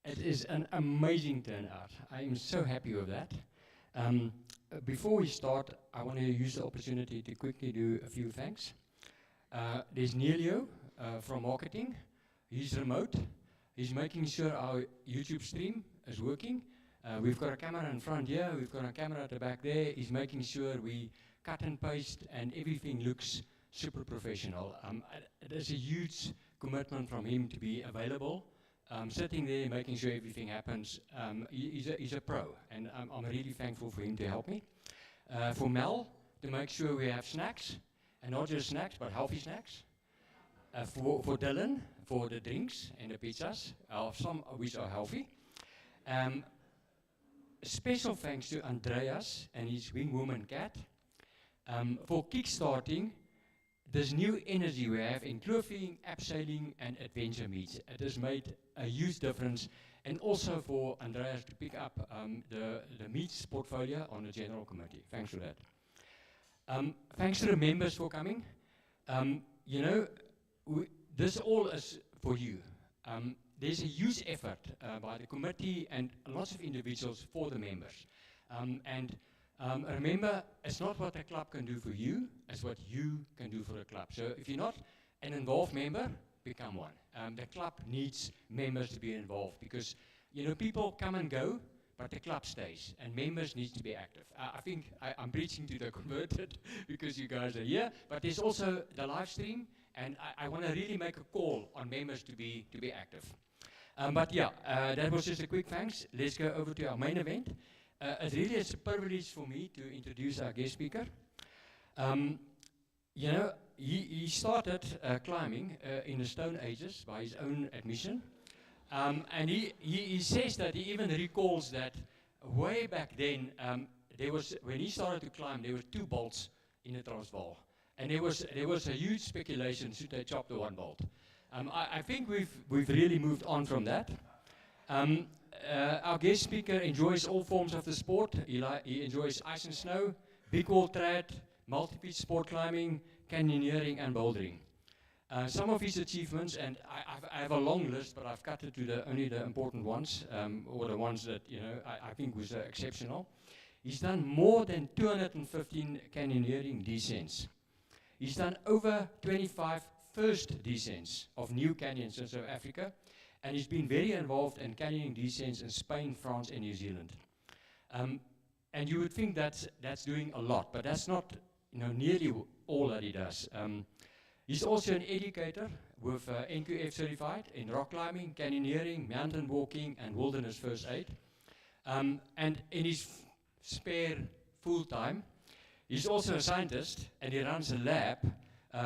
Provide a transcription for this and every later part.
It is an amazing turnout. I am so happy with that. Before we start, I want to use the opportunity to quickly do a few thanks. There's Neilio from marketing. He's remote. He's making sure our YouTube stream is working. We've got a camera in front here. We've got a camera at the back there. He's making sure we cut and paste and everything looks super professional. It is a huge commitment from him to be available. Sitting there, making sure everything happens. He's a pro, and I'm really thankful for him to help me. For Mel, to make sure we have snacks, and not just snacks, but healthy snacks. For Dylan, for the drinks and the pizzas, some of which are healthy. Special thanks to Andreas and his wingwoman Kat for kickstarting this new energy we have in kloofing, abseiling, and adventure meets. It has made a huge difference, and also for Andreas to pick up the meets portfolio on the general committee. Thanks for that. Thanks to the members for coming. You know, this all is for you. There's a huge effort by the committee and lots of individuals for the members. Remember, it's not what the club can do for you, it's what you can do for the club. So if you're not an involved member, become one. The club needs members to be involved because, you know, people come and go, but the club stays, and members need to be active. I think I'm preaching to the converted because you guys are here, but there's also the live stream, and I want to really make a call on members to be active. But yeah, that was just a quick thanks. Let's go over to our main event. It really is a privilege for me to introduce our guest speaker. You know, he started climbing in the Stone Ages by his own admission. And he says that he even recalls that way back then, when he started to climb, there were 2 bolts in the Transvaal. And there was a huge speculation, should they chop the 1 bolt? I think we've really moved on from that. Our guest speaker enjoys all forms of the sport. He enjoys ice and snow, big wall trad, multi-pitch sport climbing, canyoneering, and bouldering. Some of his achievements, and I have a long list, but I've cut it to only the important ones, or the ones that I think was exceptional. He's done more than 215 canyoneering descents. He's done over 25 first descents of new canyons in South Africa, and he's been very involved in canyoning descents in Spain, France, and New Zealand. And you would think that's doing a lot, but that's not nearly all that he does. He's also an educator with NQF certified in rock climbing, canyoneering, mountain walking, and wilderness first aid. And in his spare full time, he's also a scientist, and he runs a lab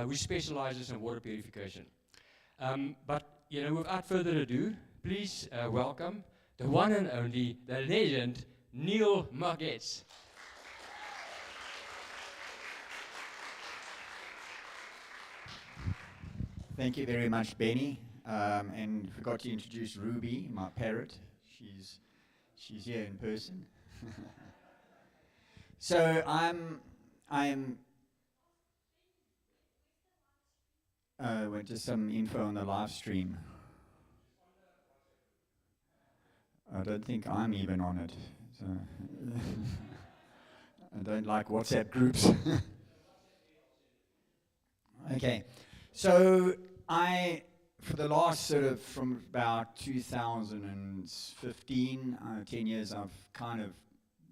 which specializes in water purification. But without further ado, please welcome the one and only, the legend, Neil Margetts. Thank you very much, Benny. And forgot to introduce Ruby, my parrot. She's here in person. So just some info on the live stream. I don't think I'm even on it. So I don't like WhatsApp groups. Okay, so for the last from about 2015, 10 years, I've kind of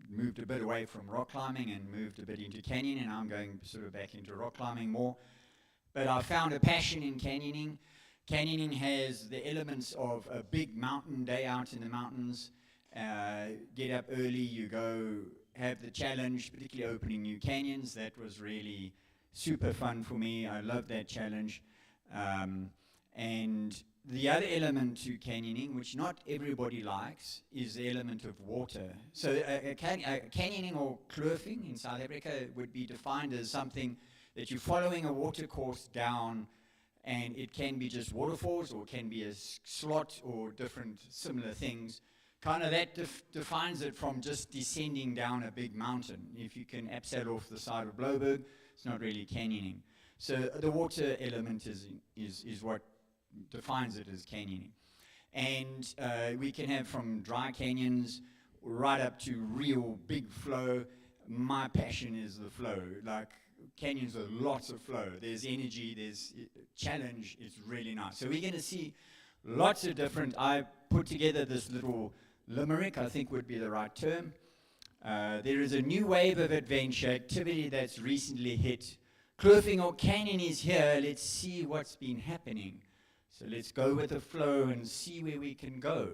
moved a bit away from rock climbing and moved a bit into canyoning, and I'm going back into rock climbing more. But I found a passion in canyoning. Canyoning has the elements of a big mountain day out in the mountains. Get up early, you go have the challenge, particularly opening new canyons. That was really super fun for me. I love that challenge. And the other element to canyoning, which not everybody likes, is the element of water. So canyoning or kloofing in South Africa would be defined as something that you're following a water course down, and it can be just waterfalls, or it can be a slot, or different similar things. Kind of that defines it from just descending down a big mountain. If you can abseil off the side of Bloberg, it's not really canyoning. So the water element is what defines it as canyoning. And we can have from dry canyons right up to real big flow. My passion is the flow. Like canyons are lots of flow. There's energy, there's challenge. It's really nice. So we're going to see lots of different. I put together this little limerick, I think would be the right term. There is a new wave of adventure activity that's recently hit. Kloofing or canyon is here. Let's see what's been happening. So let's go with the flow and see where we can go.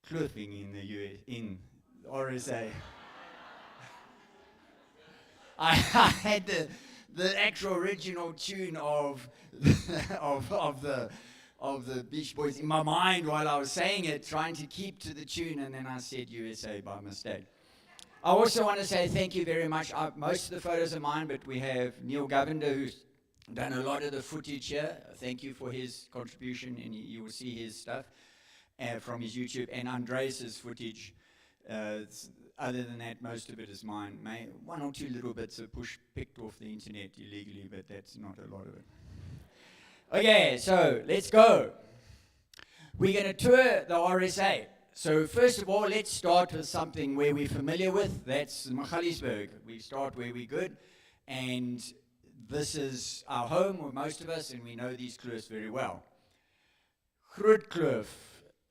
Kloofing in in RSA. I had the actual original tune of the Beach Boys in my mind while I was saying it, trying to keep to the tune, and then I said USA by mistake. I also want to say thank you very much. Most of the photos are mine, but we have Neil Govender, who's done a lot of the footage here. Thank you for his contribution, and you will see his stuff from his YouTube, and Andreas's footage. Other than that, most of it is mine. One or two little bits are picked off the internet illegally, but that's not a lot of it. Okay, so let's go. We're going to tour the RSA. So first of all, let's start with something where we're familiar with. That's Magaliesburg. We start where we're good, and this is our home with most of us, and we know these kloofs very well. Groot Kloof.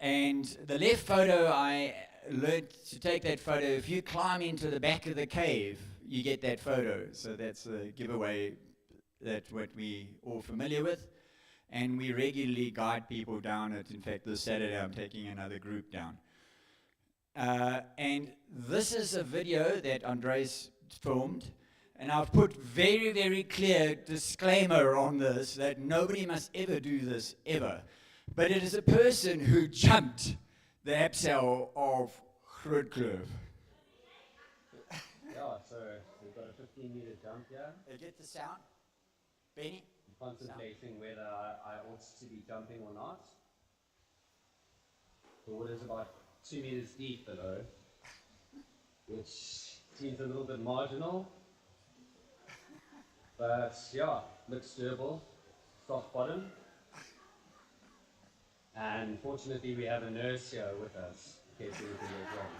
And the left photo, I learned to take that photo. If you climb into the back of the cave, you get that photo. So that's a giveaway. That's what we all familiar with. And we regularly guide people down it. In fact, this Saturday I'm taking another group down. And this is a video that Andres filmed. And I've put very, very clear disclaimer on this that nobody must ever do this, ever. But it is a person who jumped the abseil of Groot Kloof. Yeah, so we've got a 15-meter jump here. Get the sound? Benny? Contemplating whether I ought to be jumping or not. The water's about 2 meters deep below, which seems a little bit marginal. But yeah, looks doable. Soft bottom. And fortunately we have a nurse here with us in case anything goes wrong.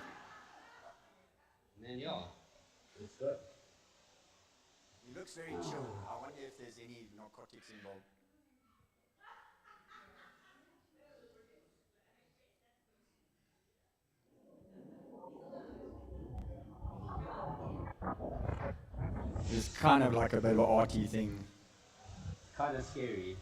And then yeah, it's good. He looks very chill. I wonder if there's any narcotics involved. It's kind of like a bit of an arty thing. Kind of scary.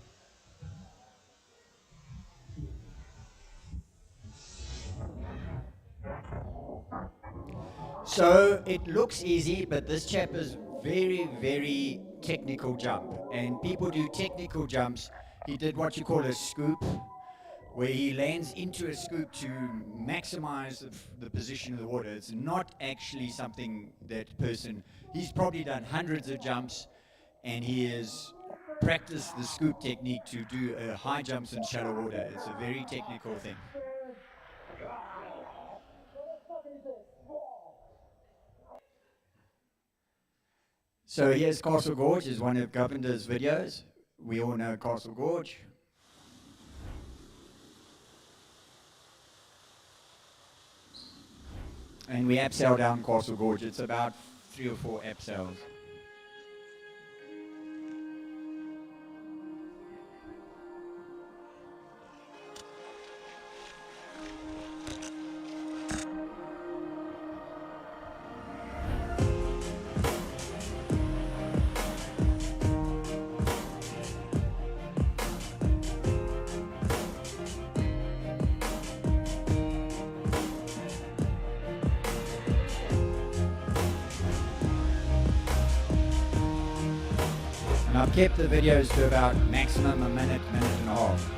So it looks easy, but this chap is very, very technical jump. And people do technical jumps. He did what you call a scoop, where he lands into a scoop to maximize the position of the water. It's not actually something that person, he's probably done hundreds of jumps, and he has practiced the scoop technique to do high jumps in shallow water. It's a very technical thing. So here's Castle Gorge, is one of Govinder's videos. We all know Castle Gorge. And we abseil down Castle Gorge. It's about 3 or 4 abseils. And I've kept the videos to about maximum a minute, minute and a half.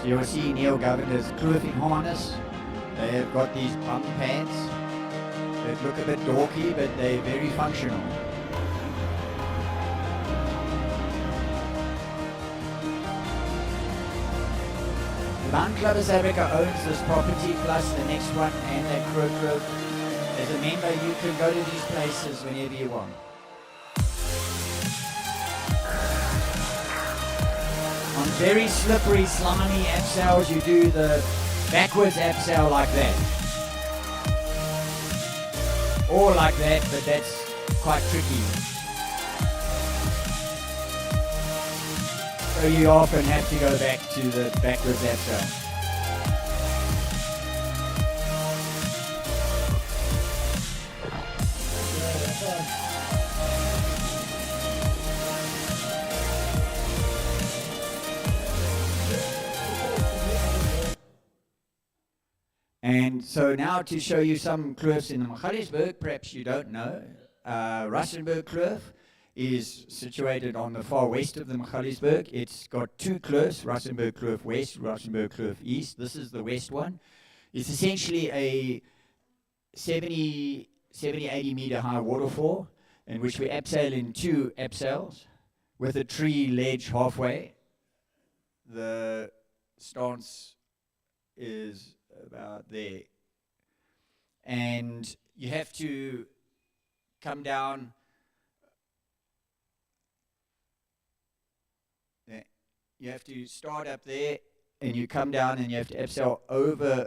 So you'll see Neil Governor's kloofing harness. They have got these bum pads that look a bit dorky, but they're very functional. The Mountain Club of South Africa owns this property plus the next one and that Crow Grove. As a member, you can go to these places whenever you want. On very slippery, slimy abseils, you do the backwards abseil like that. Or like that, but that's quite tricky. So you often have to go back to the backwards abseil. And so now to show you some kloofs in the Magaliesberg, perhaps you don't know, Rustenburg Kloof is situated on the far west of the Magaliesberg. It's got two kloofs, Rustenburg Kloof West, Rustenburg Kloof East. This is the west one. It's essentially a 70, 80 meter high waterfall in which we abseil in two abseils with a tree ledge halfway. The stance is about there. And you have to come down. You have to start up there and you come down and you have to abseil over,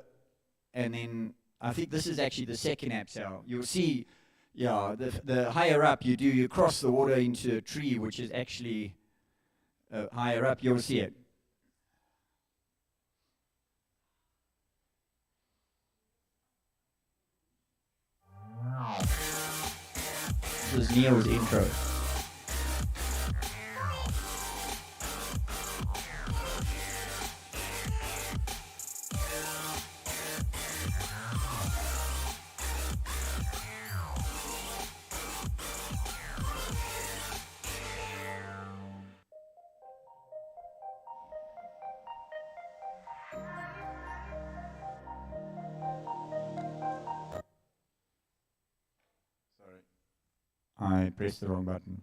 and then I think this is actually the second abseil. You'll see, yeah, the higher up you do, you cross the water into a tree which is actually higher up. You'll see it. This is Neil's intro. I pressed the wrong button.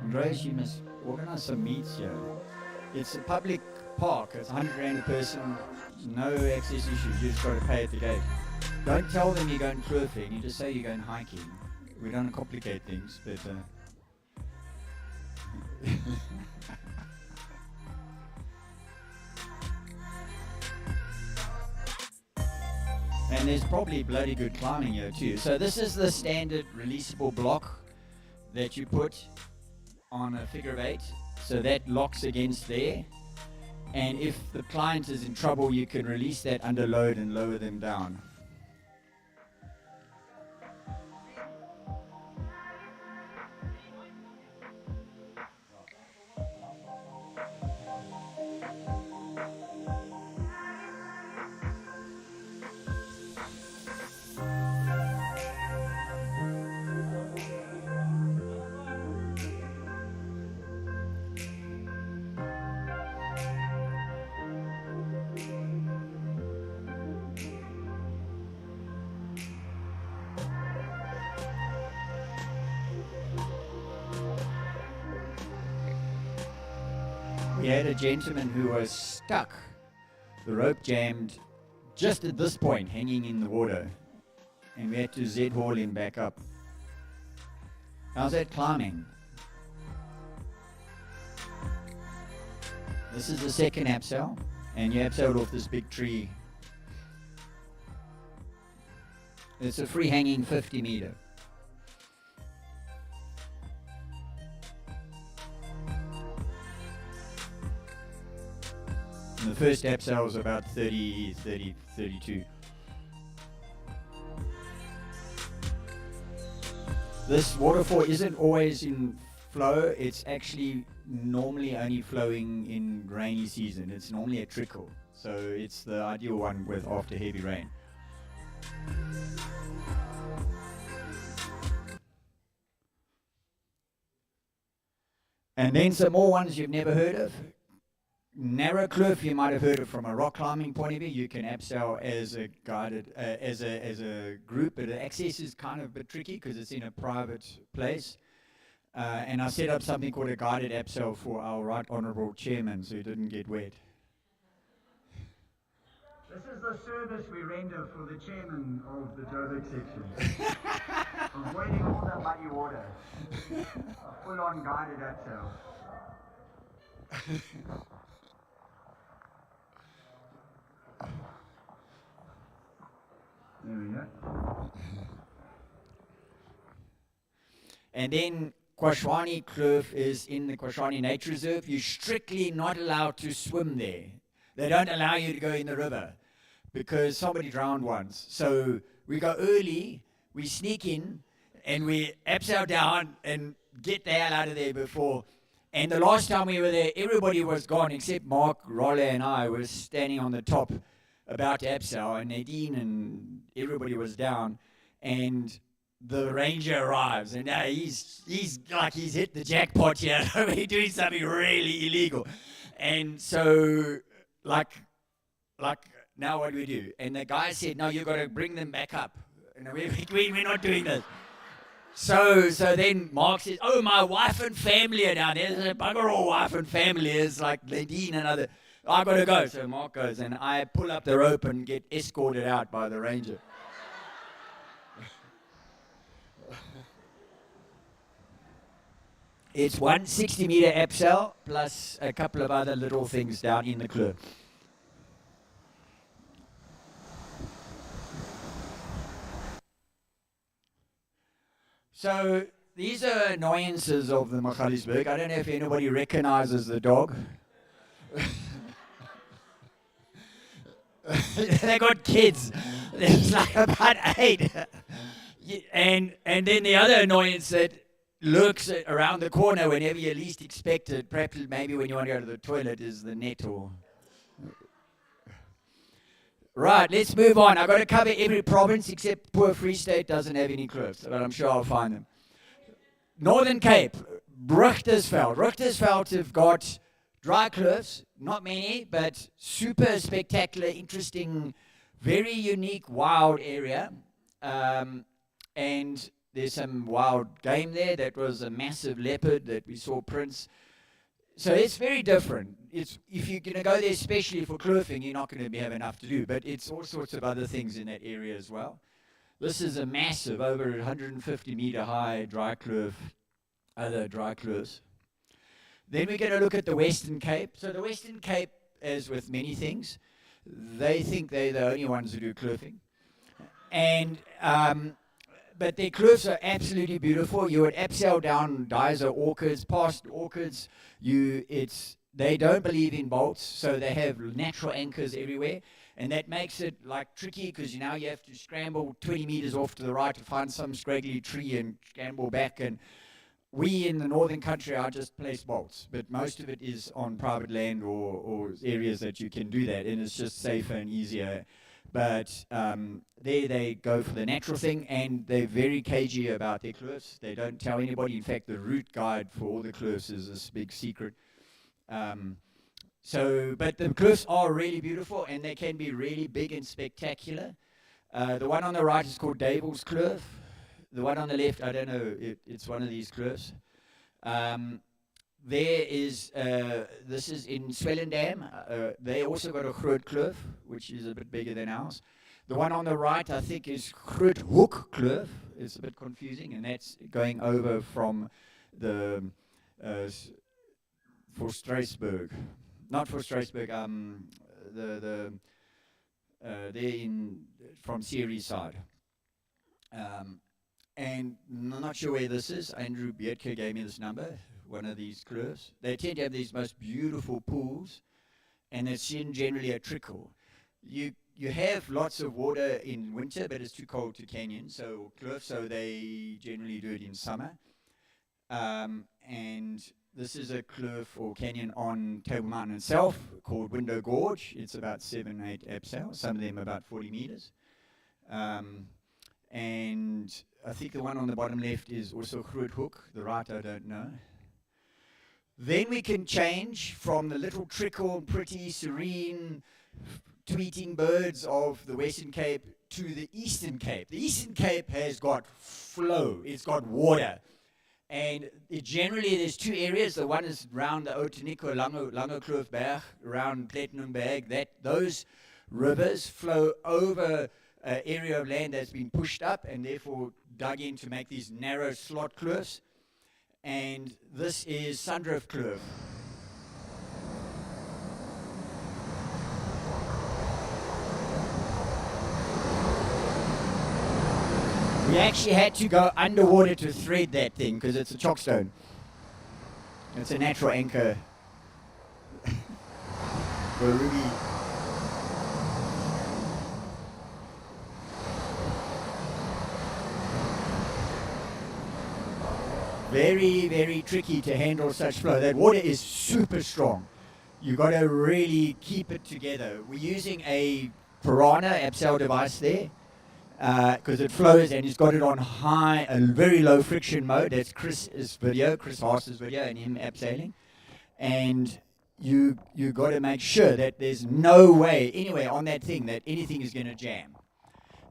Andreas, you must organize some meets here. It's a public park. It's 100 rand a person. No access issues. You just got to pay at the gate. Don't tell them you're going kloofing. You just say you're going hiking. We don't complicate things, but and there's probably bloody good climbing here too. So this is the standard releasable block that you put on a figure of 8. So that locks against there. And if the client is in trouble, you can release that under load and lower them down. We had a gentleman who was stuck. The rope jammed just at this point, hanging in the water. and we had to Z-haul him back up. How's that climbing? This is the second abseil, and you abseiled off this big tree. It's a free hanging 50 meter. And the first abseil was about 32. This waterfall isn't always in flow. It's actually normally only flowing in rainy season. It's normally a trickle. So it's the ideal one with after heavy rain. And then some more ones you've never heard of. Narrow kloof, you might have heard of from a rock climbing point of view. You can abseil as a guided, as a group, but the access is kind of a bit tricky because it's in a private place. And I set up something called a guided abseil for our Right Honourable Chairman, so he didn't get wet. This is the service we render for the chairman of the Joburg section. Avoiding all that muddy water. A full-on guided abseil. There we go. And then Kwashwani Kloof is in the Kwashwani Nature Reserve. You're strictly not allowed to swim there. They don't allow you to go in the river because somebody drowned once. So we go early, we sneak in, and we abseil down and get the hell out of there before. And the last time we were there, everybody was gone except Mark, Rolle, and I were standing on the top about to abseil, and Nadine and everybody was down. And the ranger arrives, and now he's like he's hit the jackpot here. We're doing something really illegal. And so, like, now what do we do? And the guy said, no, you've got to bring them back up. And we're not doing this. So then Mark says, oh, my wife and family are down there. There's a bugger all wife and family. It's like Nadine and other. I got to go. So Mark goes, and I pull up the rope and get escorted out by the ranger. It's 160 meter abseil plus a couple of other little things down in the kloof. So these are annoyances of the Magaliesberg. I don't know if anybody recognizes the dog. They got kids. There's like about 8. And then the other annoyance that lurks around the corner whenever you least expect it, perhaps maybe when you want to go to the toilet, is the net or... Right, let's move on. I've got to cover every province except poor Free State doesn't have any kloofs, but I'm sure I'll find them. Northern Cape, Richtersveld. Richtersveld have got dry kloofs, not many, but super spectacular, interesting, very unique, wild area. And there's some wild game there. That was a massive leopard that we saw prints. So it's very different. It's, if you're going to go there especially for kloofing, you're not going to have enough to do. But it's all sorts of other things in that area as well. This is a massive, over 150 meter high dry kloof, other dry kloofs. Then we're going to look at the Western Cape. So the Western Cape, as with many things, they think they're the only ones who do kloofing. And... but their kloofs are absolutely beautiful. You would abseil down Dyser orchids, past orchids. They don't believe in bolts, so they have natural anchors everywhere. And that makes it like tricky because now you have to scramble 20 meters off to the right to find some scraggly tree and scramble back. And we in the northern country are just place bolts, but most of it is on private land or areas that you can do that, and it's just safer and easier. But there they go for the natural thing, and they're very cagey about their kloofs. They don't tell anybody. In fact, the route guide for all the kloofs is this big secret. But the kloofs are really beautiful, and they can be really big and spectacular. The one on the right is called Dabel's Kloof. The one on the left, I don't know, it's one of these kloofs. This is in Swellendam. They also got a Groot Kloof, which is a bit bigger than ours. The one on the right, I think, is Groothoek Kloof. It's a bit confusing, and that's going over from the for Strasbourg, not for Strasbourg. They're in from Siri's side. And I'm not sure where this is. Andrew Biertke gave me this number. One of these kloofs. They tend to have these most beautiful pools, and it's generally a trickle. You have lots of water in winter, but it's too cold to canyon, so kloof, so they generally do it in summer. And this is a kloof or canyon on Table Mountain itself called Window Gorge. It's about 7-8 abseil, some of them about 40 meters. And I think the one on the bottom left is also Groothoek, the right I don't know. Then we can change from the little trickle, pretty, serene, tweeting birds of the Western Cape to the Eastern Cape. The Eastern Cape has got flow, it's got water. And generally there's two areas. The one is around the Outenico Lange Kloofberg, around Plettenberg. Those rivers flow over an area of land that's been pushed up and therefore dug in to make these narrow slot kloofs. And this is Sundrift Kloof. We actually had to go underwater to thread that thing because it's a chockstone. It's a natural anchor for ruby. Very, very tricky to handle such flow. That water is super strong. You've got to really keep it together. We're using a Piranha abseil device there because it flows and it's got it on high and very low friction mode. That's Chris Haas's video and him abseiling. And you got to make sure that there's no way anywhere on that thing that anything is going to jam.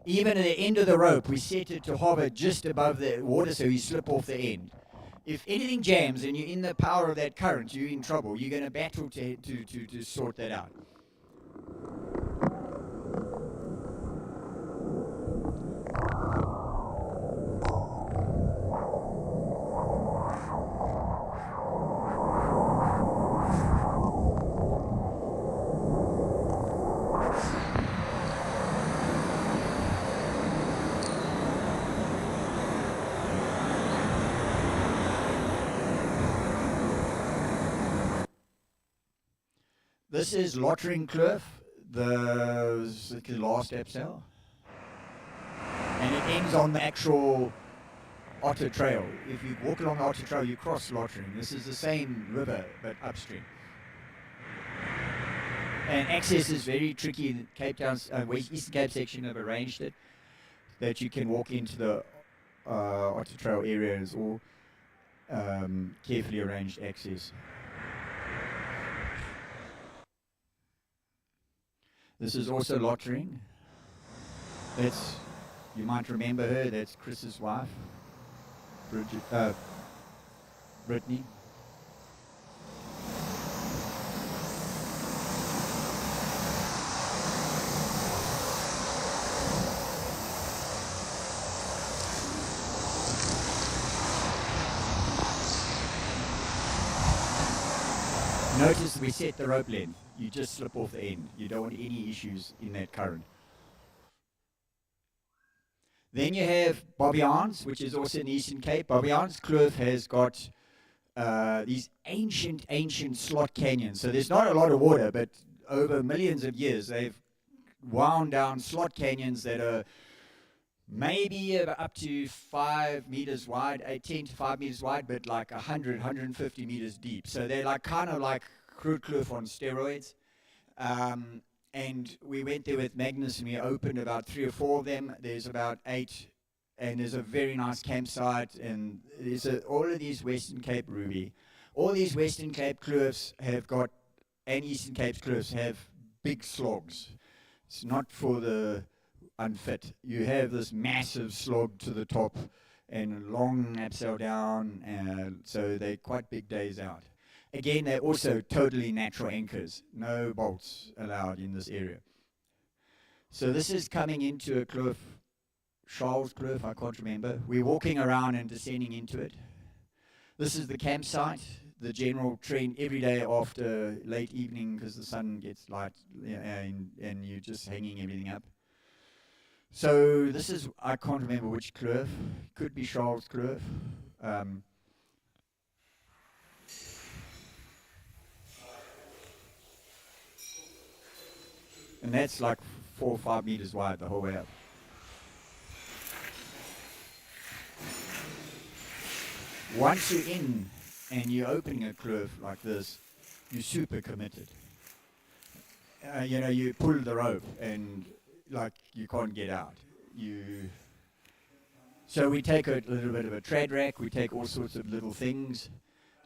Even at the end of the rope, we set it to hover just above the water so you slip off the end. If anything jams and you're in the power of that current, you're in trouble. You're going to battle to sort that out. This is Lottering Kloof, the last abseil. And it ends on the actual Otter Trail. If you walk along the Otter Trail, you cross Lottering. This is the same river, but upstream. And access is very tricky. The Cape Town, Eastern Cape section have arranged it, that you can walk into the Otter Trail area. It's all carefully arranged access. This is also Lottering. That's, you might remember her, that's Chris's wife, Brittany. Notice we set the rope length. You just slip off the end. You don't want any issues in that current. Then you have Bobbejaan's, which is also in the Eastern Cape. Bobbejaan's Kloof has got these ancient slot canyons. So there's not a lot of water, but over millions of years, they've wound down slot canyons that are maybe up to 5 meters wide, 10 to 5 meters wide, but like 100, 150 meters deep. So they're like kind of like Grootkloof on steroids. And we went there with Magnus and we opened about 3 or 4 of them. There's about 8, and there's a very nice campsite. And there's all of these Western Cape Ruby. All these Western Cape kloofs have got, and Eastern Cape kloofs have big slogs. It's not for the unfit. You have this massive slog to the top and a long abseil down, so they're quite big days out. Again, they're also totally natural anchors. No bolts allowed in this area. So this is coming into a kloof, Charles Kloof, I can't remember. We're walking around and descending into it. This is the campsite, the general trend every day after late evening because the sun gets light, and you're just hanging everything up. So this is, I can't remember which kloof, could be Charles Kloof. And that's like 4 or 5 meters wide the whole way up. Once you're in and you're opening a kloof like this, you're super committed. You pull the rope and like you can't get out. So we take a little bit of a trad rack, we take all sorts of little things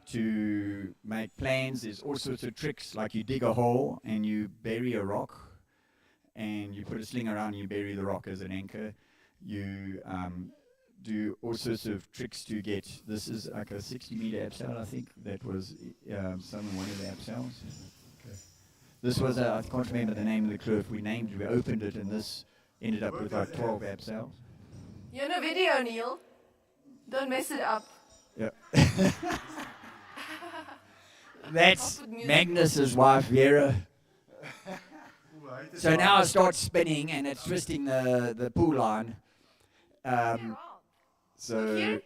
to make plans. There's all sorts of tricks, like you dig a hole and you bury a rock, and you put a sling around and you bury the rock as an anchor. You do all sorts of tricks to get, this is like a 60-meter abseil, I think. That was one of the abseils. Okay. This was, I can't remember the name of the kloof. We opened it, and this ended up with like 12 abseils. You're in a video, Neil. Don't mess it up. Yeah. That's Magnus's wife, Vera. So now it starts spinning and it's twisting the pool line. So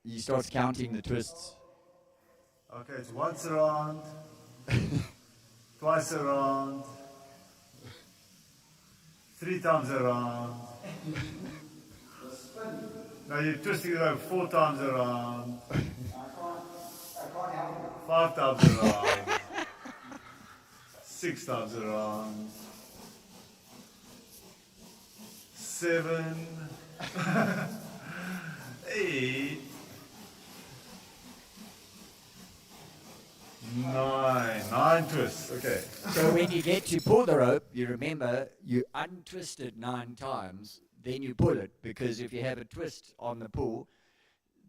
he starts counting the twists. Okay, it's once around, twice around, 3 times around. Now you're twisting it over 4 times around, 5 times around, 6 times around, 7, 8, 9 twists. Okay. So when you get to pull the rope, you remember you untwist it 9 times, then you pull it, because if you have a twist on the pull,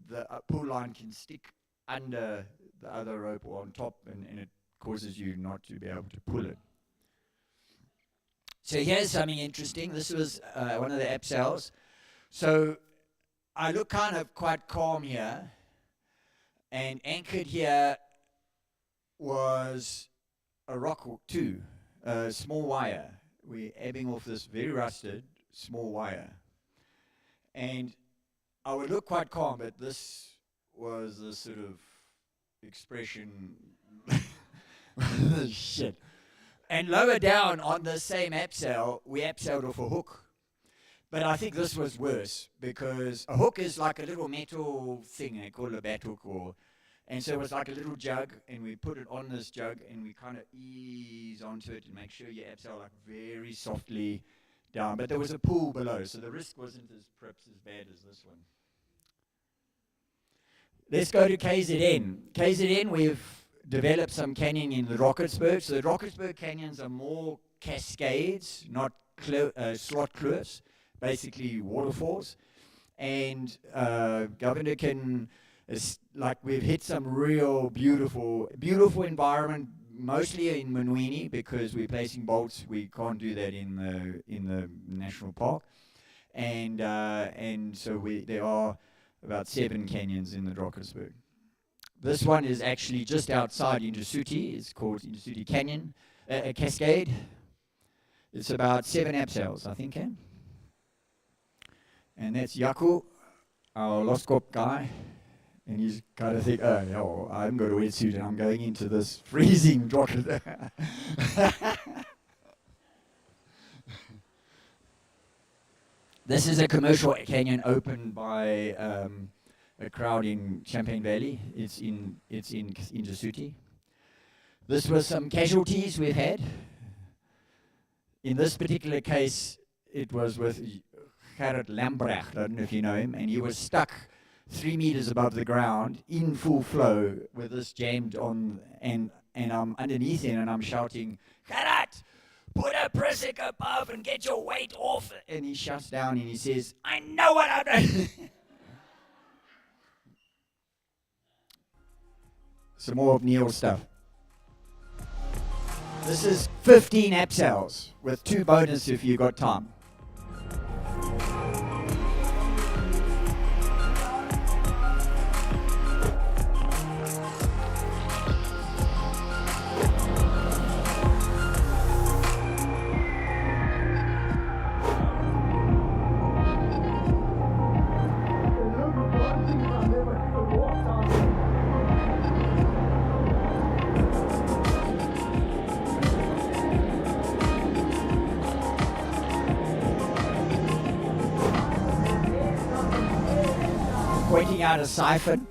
the pull line can stick under the other rope or on top, and it causes you not to be able to pull it. So here's something interesting. This was one of the abseils. So I look kind of quite calm here, and anchored here was a rock or two, a small wire. We're ebbing off this very rusted small wire. And I would look quite calm, but this was the sort of expression, shit. And lower down on the same abseil, we abseiled off a hook. But I think this was worse, because a hook is like a little metal thing, they call it a bat hook, and so it was like a little jug, and we put it on this jug, and we kind of ease onto it and make sure you abseil like very softly down. But there was a pool below, so the risk wasn't perhaps as bad as this one. Let's go to KZN. KZN, we've developed some canyoning in the Rockettsburg. So the Rockettsburg canyons are more cascades, not slot kloofs, basically waterfalls. And Governor can, we've hit some real beautiful environment, mostly in Mnwini, because we're placing bolts. We can't do that in the national park. And so there are about 7 canyons in the Rockettsburg. This one is actually just outside Indisuti. It's called Indisuti Canyon, Cascade. It's about 7 abseils, I think. And that's Yaku, our Loskop guy. And he's kind of think, oh, yeah, well, I haven't got a wetsuit and I'm going into this freezing rocket. This is a commercial canyon opened by a crowd in Champagne Valley. It's in Indisuti. This was some casualties we've had. In this particular case, it was with Gerrit Lambrecht. I don't know if you know him, and he was stuck 3 meters above the ground in full flow with this jammed on, and I'm underneath him and I'm shouting, Gerrit, put a prisic above and get your weight off. And he shuts down and he says, I know what I'm doing. Some more of Neil's stuff. This is 15 abseils with 2 bonus if you got time. taking out a siphon.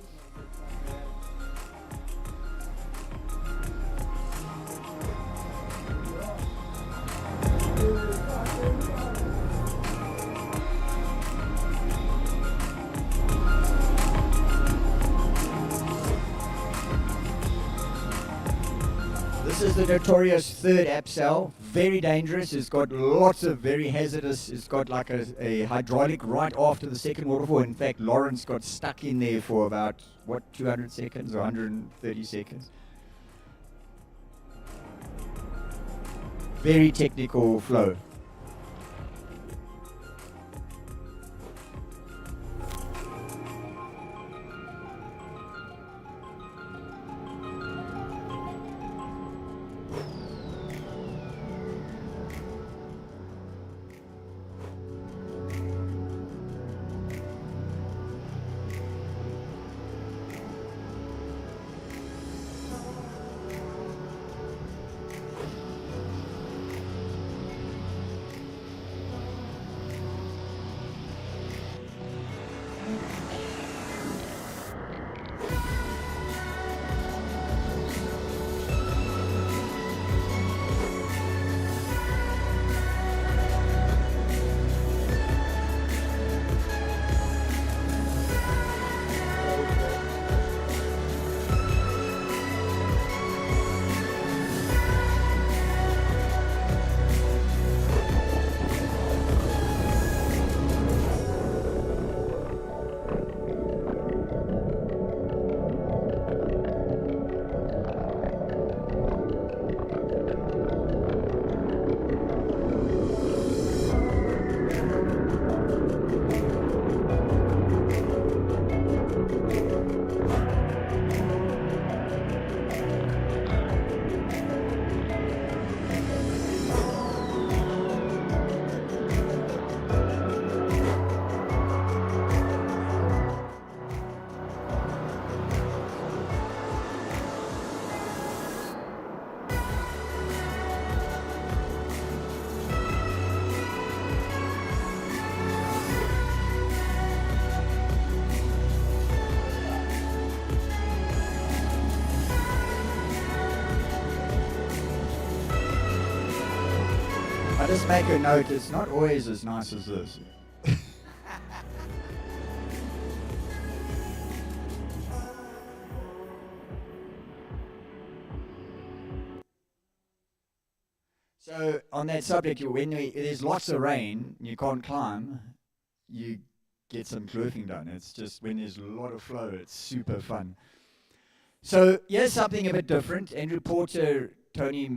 This is the notorious third abseil, very dangerous. It's got lots of very hazardous, it's got like a hydraulic right after the second waterfall. In fact, Lawrence got stuck in there for about, 200 seconds or 130 seconds. Very technical flow. I just make a note, it's not always as nice as this. So on that subject, when there's lots of rain, you can't climb, you get some kloofing done. It's just when there's a lot of flow, it's super fun. So here's something a bit different. Andrew Porter, Tony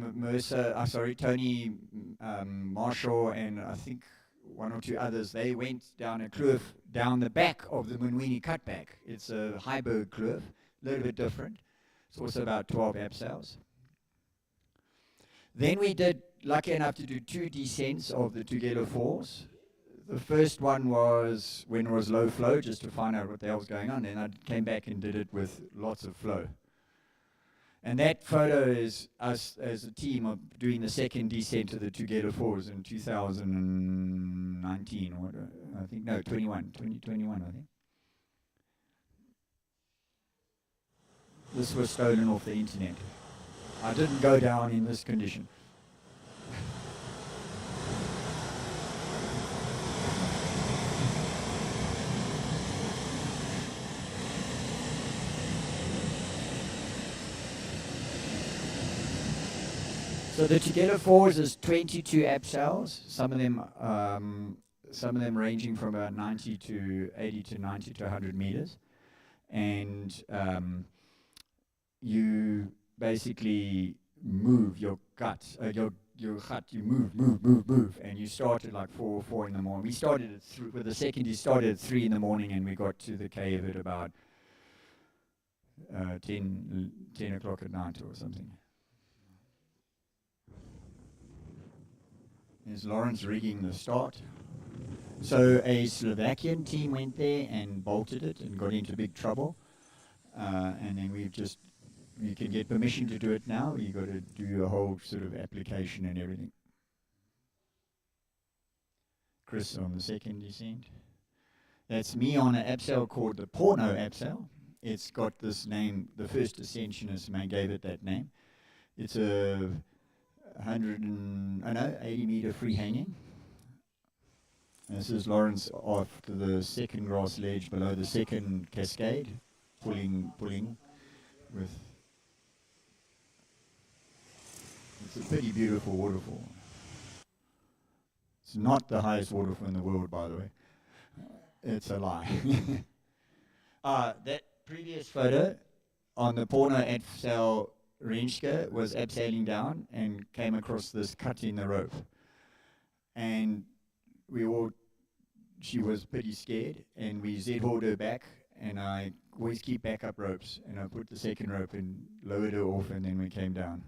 Marshall, and I think one or two others, they went down a kloof down the back of the Munwini cutback. It's a Heiberg kloof, a little bit different. It's also about 12 abseils. Then we did, lucky enough to do 2 descents of the Tugelo Falls. The first one was when it was low flow, just to find out what the hell was going on. Then I came back and did it with lots of flow. And that photo is us as a team of doing the second descent of the Tugelo Falls in 2019, or I think, no, 2021, I think. This was stolen off the internet. I didn't go down in this condition. So the Tugelo Falls is 22 abseils. Some of them ranging from about 90 to 80 to 90 to 100 meters, and you basically move your guts, your hut. You move, and you start at like 4 in the morning. We started at with the second. You started at 3 in the morning, and we got to the cave at about 10 o'clock at night or something. There's Lawrence rigging the start. So a Slovakian team went there and bolted it and got into big trouble. And then you can get permission to do it now. You got to do a whole sort of application and everything. Chris on the second descent. That's me on an abseil called the Porno abseil. It's got this name, the first ascensionist gave it that name. It's a 80 meter free hanging. This is Lawrence after the second grass ledge below the second cascade, pulling with. It's a pretty beautiful waterfall. It's not the highest waterfall in the world, by the way. It's a lie. That previous photo on the Porno abseil Renske was abseiling down and came across this cut in the rope. And she was pretty scared, and we Z-hauled her back, and I always keep backup ropes, and I put the second rope and lowered her off, and then we came down.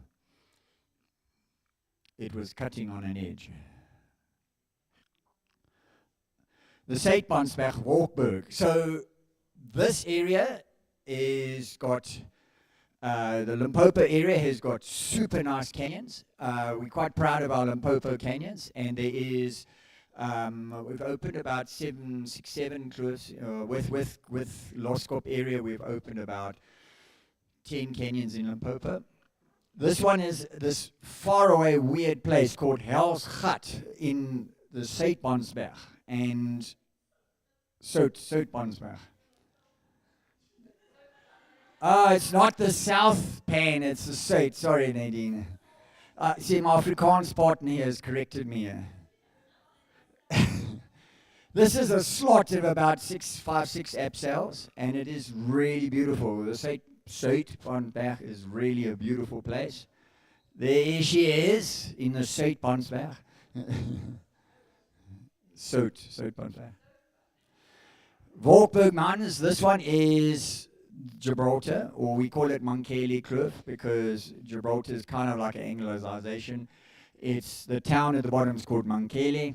It was cutting on an edge. The Seitbansberg Walkberg. So this area is got, the Limpopo area has got super nice canyons. We're quite proud of our Limpopo canyons, and there is, we've opened about 7 kloofs, with Loskop area, we've opened about 10 canyons in Limpopo. This one is this faraway weird place called Hell's Hut in the Seitbansberg and Soutbansberg. It's not the South Pan, it's the Sout. Sorry, Nadine. See, my Afrikaans partner here has corrected me here. This is a slot of about 6 abseils, and it is really beautiful. The Soutbansberg is really a beautiful place. There she is in the Soutbansberg. Soutbansberg. Walkberg Mountains, this one is Gibraltar, or we call it Mankele Kloof because Gibraltar is kind of like an Anglicization. It's the town at the bottom is called Mankele,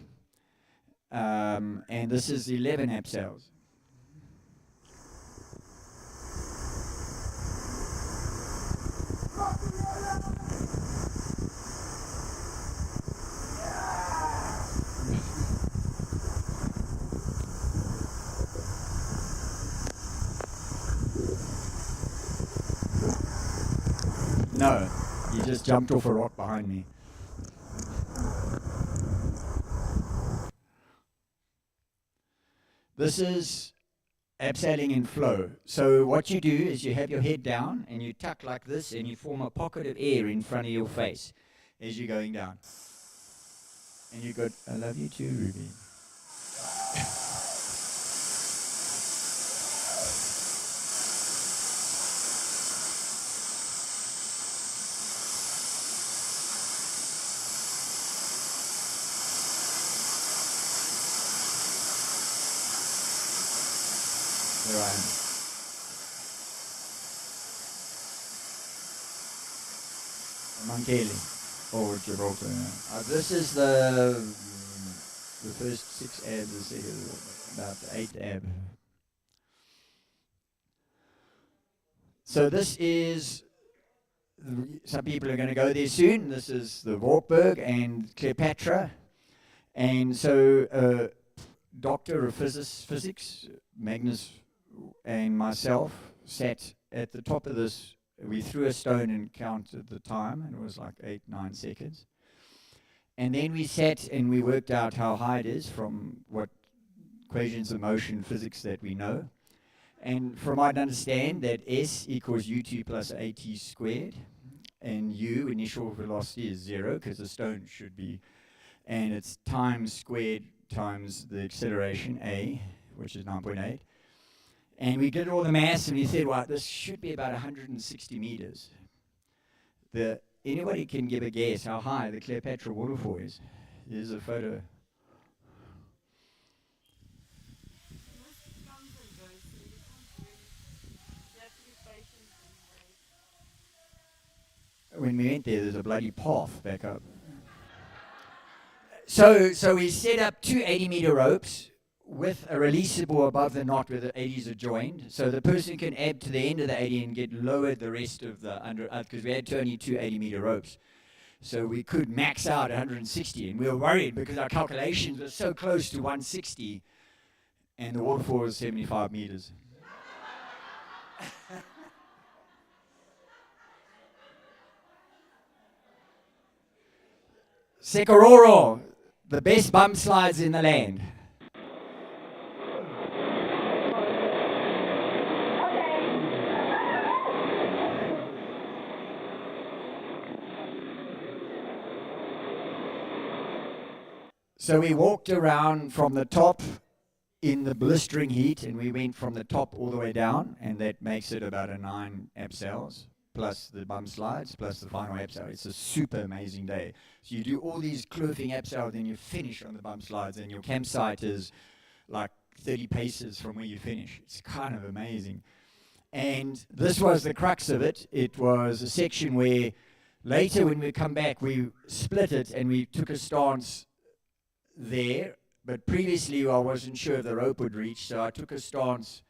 and this is 11 abseils. No, he just jumped off a rock behind me. This is abseiling in flow. So what you do is you have your head down and you tuck like this and you form a pocket of air in front of your face as you're going down. And you go, I love you too, Ruby. There I am. Mankele, or Gibraltar. This is the first 6 abs, the second, about the 8th ab. So this is, some people are going to go there soon. This is the Wartburg and Cleopatra. And so doctor of physics, Magnus, and myself sat at the top of this. We threw a stone and counted the time, and it was like 8-9 seconds. And then we sat and we worked out how high it is from what equations of motion physics that we know. And from what I understand, that S equals ut plus at squared, and u, initial velocity, is 0, because the stone should be, and it's time squared times the acceleration, a, which is 9.8. And we did all the maths, and we said, well, this should be about 160 meters. Anybody can give a guess how high the Cleopatra waterfall is. Here's a photo. When we went there's a bloody path back up. So we set up 2 80-meter ropes with a releasable above the knot where the 80s are joined, so the person can add to the end of the 80 and get lowered the rest of the under, because we had only 2 80-meter ropes. So we could max out 160, and we were worried because our calculations were so close to 160. and the waterfall is 75 meters. Sekororo, the best bump slides in the land. So we walked around from the top in the blistering heat, and we went from the top all the way down, and that makes it about a 9 abseils, plus the bump slides, plus the final abseil. It's a super amazing day. So you do all these kloofing abseils, then you finish on the bump slides, and your campsite is like 30 paces from where you finish. It's kind of amazing. And this was the crux of it. It was a section where later when we come back, we split it and we took a stance there, but previously I wasn't sure if the rope would reach, so I took a stance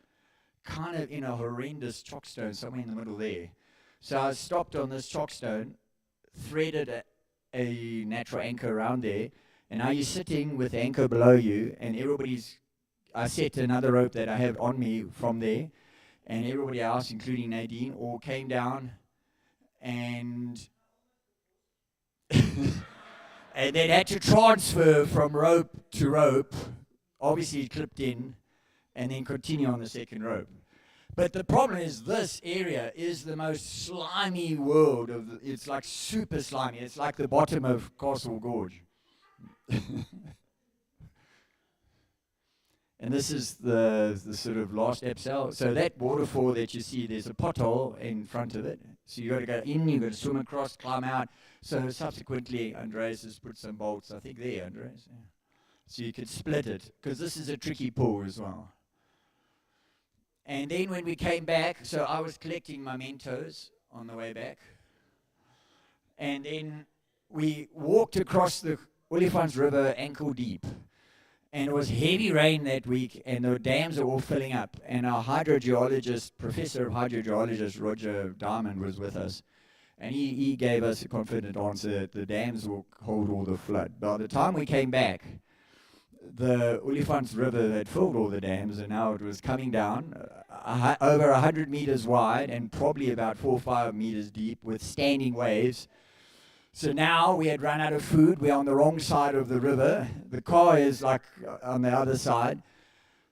kind of in a horrendous chockstone somewhere in the middle there. So I stopped on this chockstone, threaded a natural anchor around there, and now you're sitting with the anchor below you, and I set another rope that I have on me from there, and everybody else, including Nadine, all came down and and then had to transfer from rope to rope, obviously clipped in, and then continue on the second rope. But the problem is this area is the most slimy world it's like super slimy. It's like the bottom of Castle Gorge. And this is the sort of last abseil. So that waterfall that you see, there's a pothole in front of it. So you got to go in, you got to swim across, climb out. So subsequently, Andreas has put some bolts, I think there, Andreas. Yeah. So you could split it, because this is a tricky pull as well. And then when we came back, so I was collecting mementos on the way back. And then we walked across the Olifants River ankle deep. And it was heavy rain that week, and the dams are all filling up. And our hydrogeologist, professor of hydrogeologist, Roger Diamond, was with us. And he gave us a confident answer that the dams will hold all the flood. By the time we came back, the Olifants River had filled all the dams, and now it was coming down over 100 meters wide and probably about 4 or 5 meters deep with standing waves. So now we had run out of food. We're on the wrong side of the river. The car is like on the other side.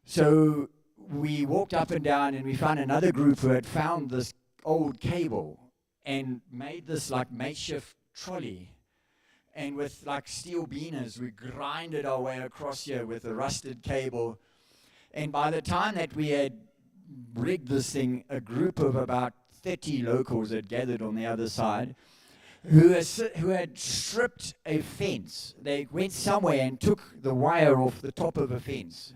So we walked up and down, and we found another group who had found this old cable and made this like makeshift trolley. And with like steel beaners, we grinded our way across here with a rusted cable. And by the time that we had rigged this thing, a group of about 30 locals had gathered on the other side, who had stripped a fence. They went somewhere and took the wire off the top of a fence.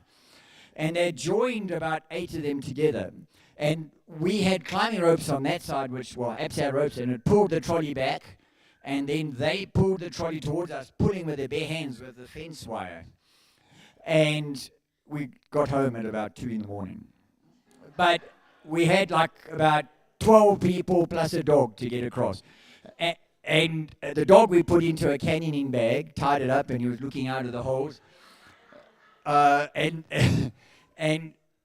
And they joined about 8 of them together. And we had climbing ropes on that side, which were abseil ropes, and it pulled the trolley back. And then they pulled the trolley towards us, pulling with their bare hands with the fence wire. And we got home at about 2 in the morning. But we had like about 12 people plus a dog to get across. And the dog we put into a canyoning bag, tied it up, and he was looking out of the holes. And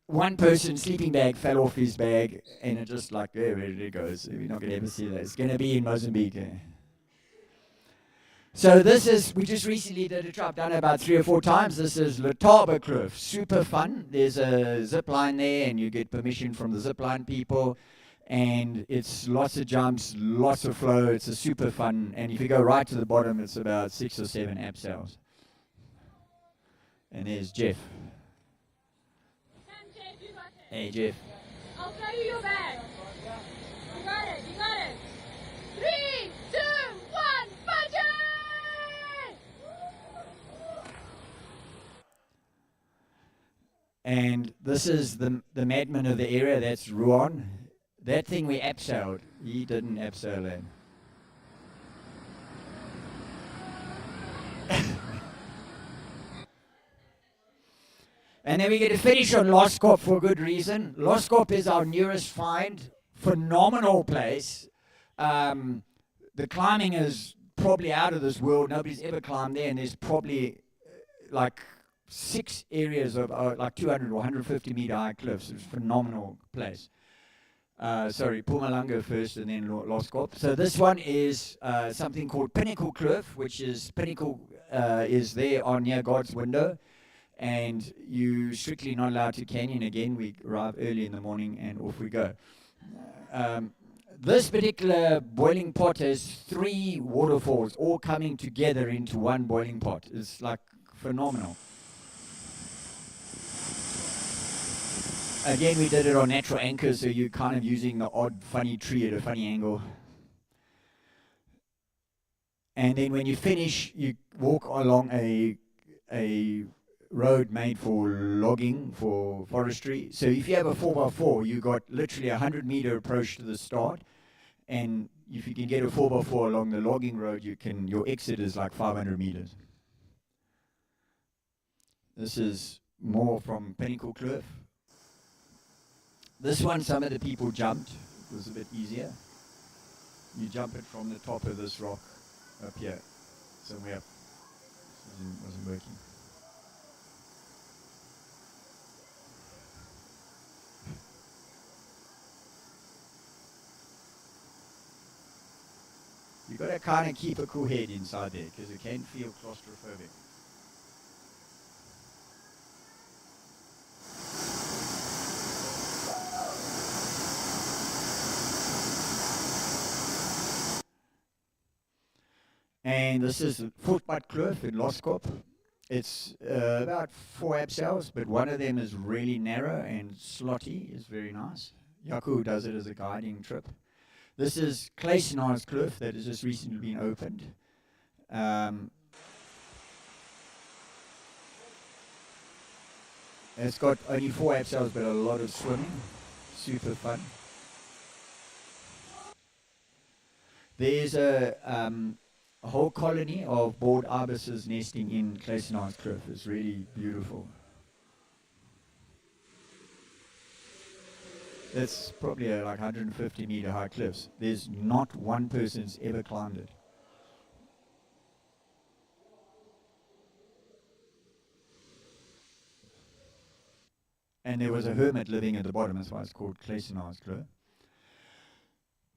one person's sleeping bag fell off his bag, and it just like, there it goes. We're not going to ever see that. It's going to be in Mozambique. So this is, we just recently did a trip. I've done it about 3 or 4 times. This is Letaba Kloof. Super fun. There's a zip line there, and you get permission from the zip line people. And it's lots of jumps, lots of flow. It's a super fun. And if you go right to the bottom, it's about 6 or 7 abseils. And there's Jeff. Hey, Jeff. I'll throw you your bag. You got it, you got it. 3, 2, 1, punch it! And this is the madman of the area. That's Ruan. That thing we abseiled. He didn't abseil it. And then we get to finish on Loskop for a good reason. Loskop is our newest find. Phenomenal place. The climbing is probably out of this world. Nobody's ever climbed there, and there's probably like 6 areas of like 200 or 150 meter high cliffs. It's a phenomenal place. Sorry, Pumalanga first and then Loskop. So this one is something called Pinnacle Kloof, which is Pinnacle is there on near God's window, and you strictly not allowed to canyon. Again, we arrive early in the morning and off we go. This particular boiling pot has 3 waterfalls all coming together into one boiling pot. It's like phenomenal. Again, we did it on natural anchors, so you're kind of using the odd funny tree at a funny angle. And then when you finish, you walk along a road made for logging, for forestry. So if you have a 4x4, you got literally a 100-meter approach to the start. And if you can get a 4x4 along the logging road, your exit is like 500 meters. This is more from Pinnacle Kloof. This one, some of the people jumped. It was a bit easier. You jump it from the top of this rock up here, somewhere up. It wasn't working. You got to kind of keep a cool head inside there because it can feel claustrophobic. And this is Footpad Kloof in Loskop. It's about 4 abseils, but one of them is really narrow and slotty. It's very nice. Yaku does it as a guiding trip. This is socialize Kloof that has just recently been opened. It's got only 4 abseils, but a lot of swimming. Super fun. There's a whole colony of board ibises nesting in socialize Kloof. It's really beautiful. It's probably like 150 meter high cliffs. There's not one person's ever climbed it. And there was a hermit living at the bottom, that's why it's called socialize Kloof.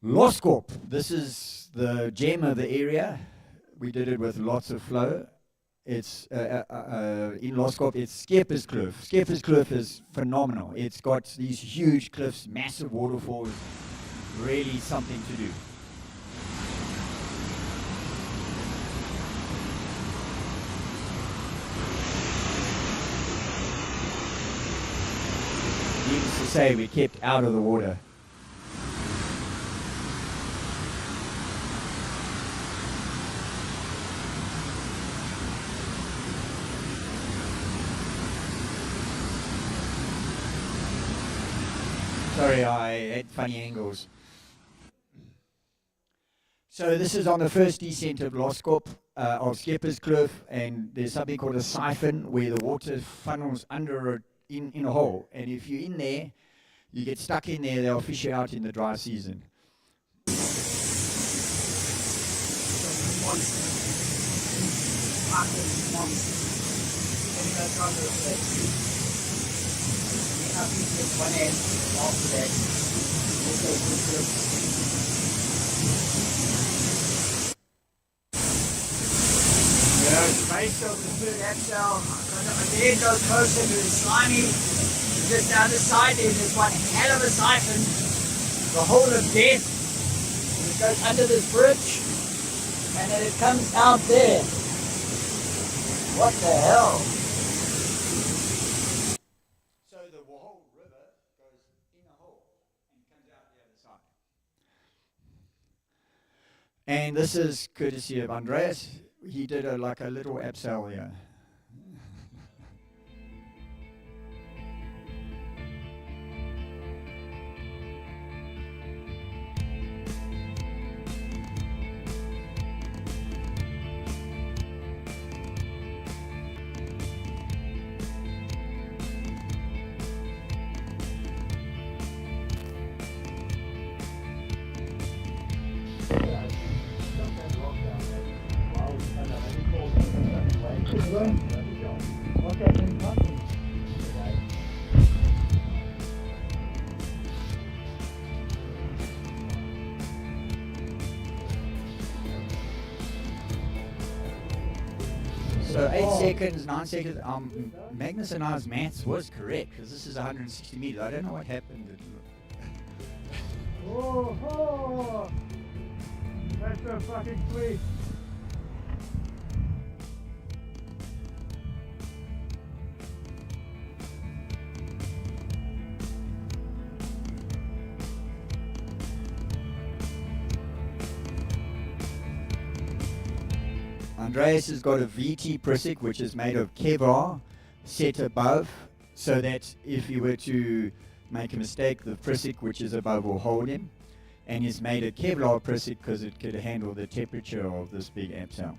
Loskop, this is the gem of the area. We did it with lots of flow. It's in Loskop, it's Skeppers Kloof. Skeppers Kloof is phenomenal. It's got these huge cliffs, massive waterfalls, really something to do. Needless to say, we kept out of the water. Sorry, I had funny angles. So this is on the first descent of Loskop, of Skeppers Kloof, and there's something called a siphon where the water funnels under in a hole. And if you're in there, you get stuck in there, they'll fish you out in the dry season. One end after that. The base of the third abseil, the head goes closer to the slimy. Just down the side there's one hell of a siphon, the hole of death. It goes under this bridge, and then it comes out there. What the hell? And this is courtesy of Andreas. He did like a little abseil here. rockclimbing company today. So 8 seconds, 9 seconds. Magnus and I's maths was correct because this is 160 meters. I don't know what happened. Oh, that's so fucking sweet. Andreas has got a VT Prisic which is made of Kevlar set above so that if he were to make a mistake, the Prisic which is above will hold him. And he's made a Kevlar Prisic because it could handle the temperature of this big abseil.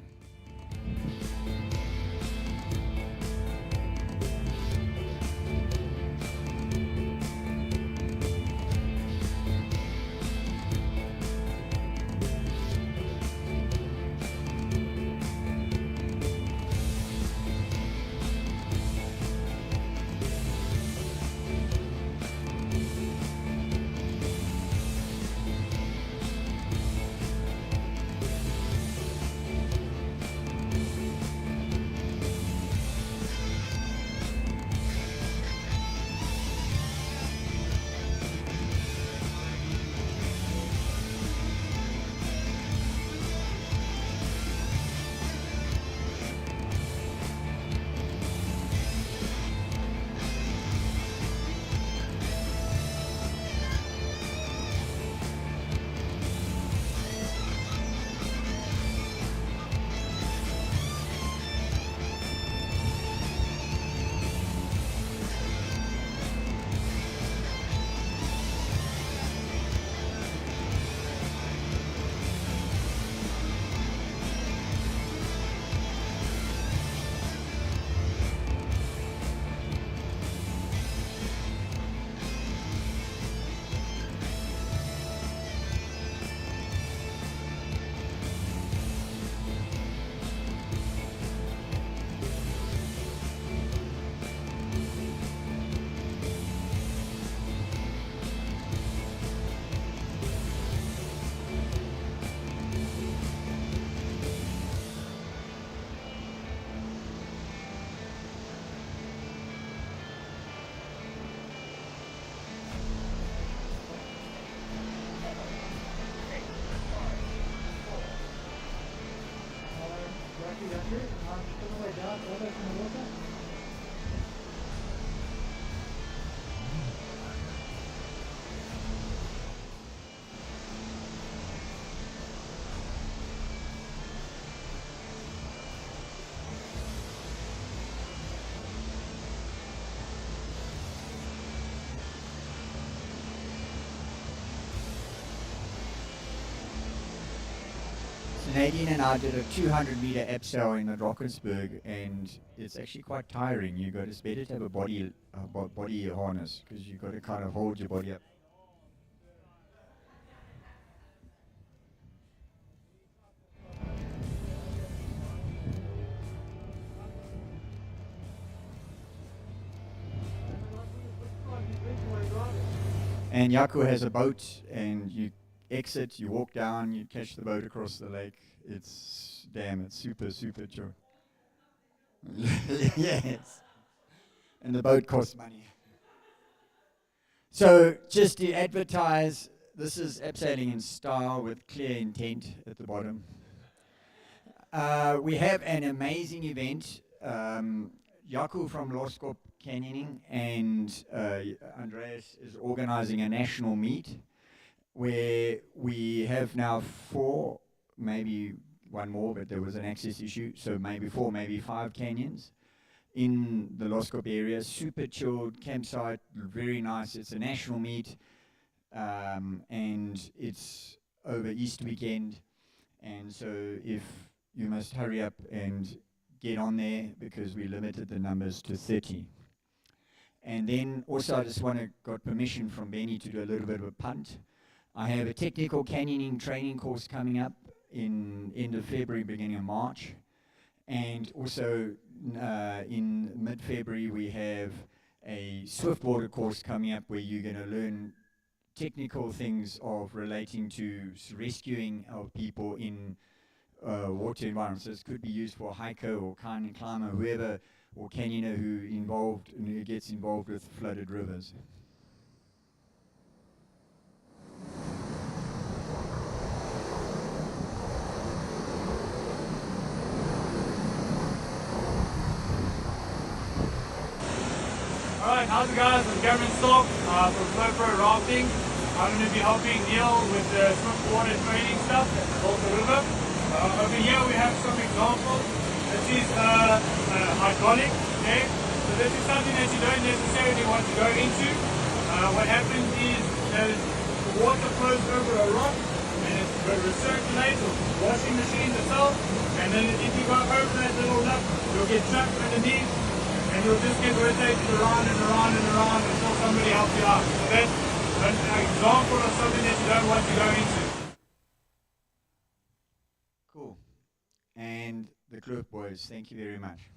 Nadine and I did a 200-meter abseil in the Drakensberg, and it's actually quite tiring. It's better to have a body harness because you've got to kind of hold your body up. And Yaku has a boat, and you exit, you walk down, you catch the boat across the lake. It's super, super chill. Yes. And the boat costs money. So just to advertise, this is abseiling in style with clear intent at the bottom. We have an amazing event. Yaku from Loskop Canyoning and Andreas is organizing a national meet where we have now 4, maybe one more, but there was an access issue, so maybe 4, maybe 5 canyons in the Loskop area. Super chilled campsite, very nice. It's a national meet, and it's over Easter weekend, and so if you must hurry up and get on there because we limited the numbers to 30. And then also I just got permission from Benny to do a little bit of a punt. I have a technical canyoning training course coming up in end of February, beginning of March. And also in mid-February we have a swiftwater course coming up where you're going to learn technical things of relating to rescuing of people in water environments. This could be used for a hiker or canyon climber, whoever, or canyoner who gets involved with flooded rivers. Alright, how's it guys? I'm Cameron Stock from Kloofer Rafting. I'm going to be helping Neil with the swiftwater training stuff at the Volta River. Over here we have some examples. This is hydraulic, okay? So this is something that you don't necessarily want to go into. What happens is the water flows over a rock and it recirculates or washing machine itself, and then if you go over that little lip, you'll get trapped underneath and you'll just get rotated around and around and around until somebody helps you out. So that's an example of something that you don't want to go into. Cool. And the Kloof boys, thank you very much.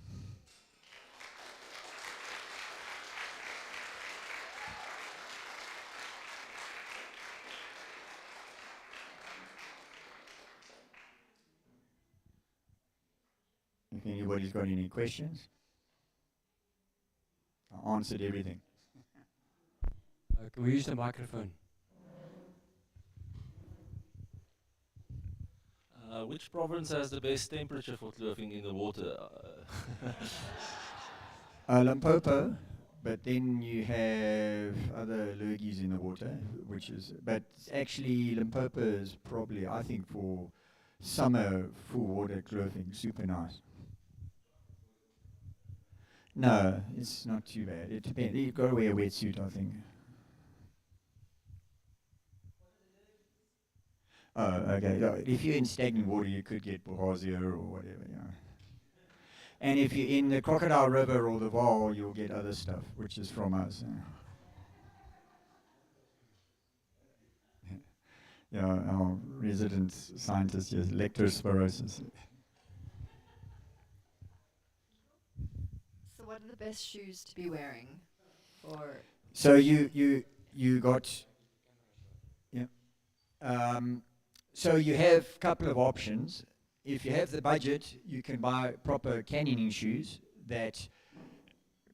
If anybody's got any questions, I answered everything. Can we use the microphone? Which province has the best temperature for kloofing in the water? Limpopo, but then you have other lurgies in the water, but actually Limpopo is probably, I think, for summer full water kloofing, super nice. No, it's not too bad. It depends. You've got to wear a wetsuit, I think. Oh, okay. If you're in stagnant water, you could get bilharzia or whatever, yeah. And if you're in the Crocodile River or the Vaal, you'll get other stuff, which is from us. Yeah, our resident scientist is leptospirosis. So what are the best shoes to be wearing? Or So you got, yeah. So you have a couple of options. If you have the budget, you can buy proper canyoning shoes that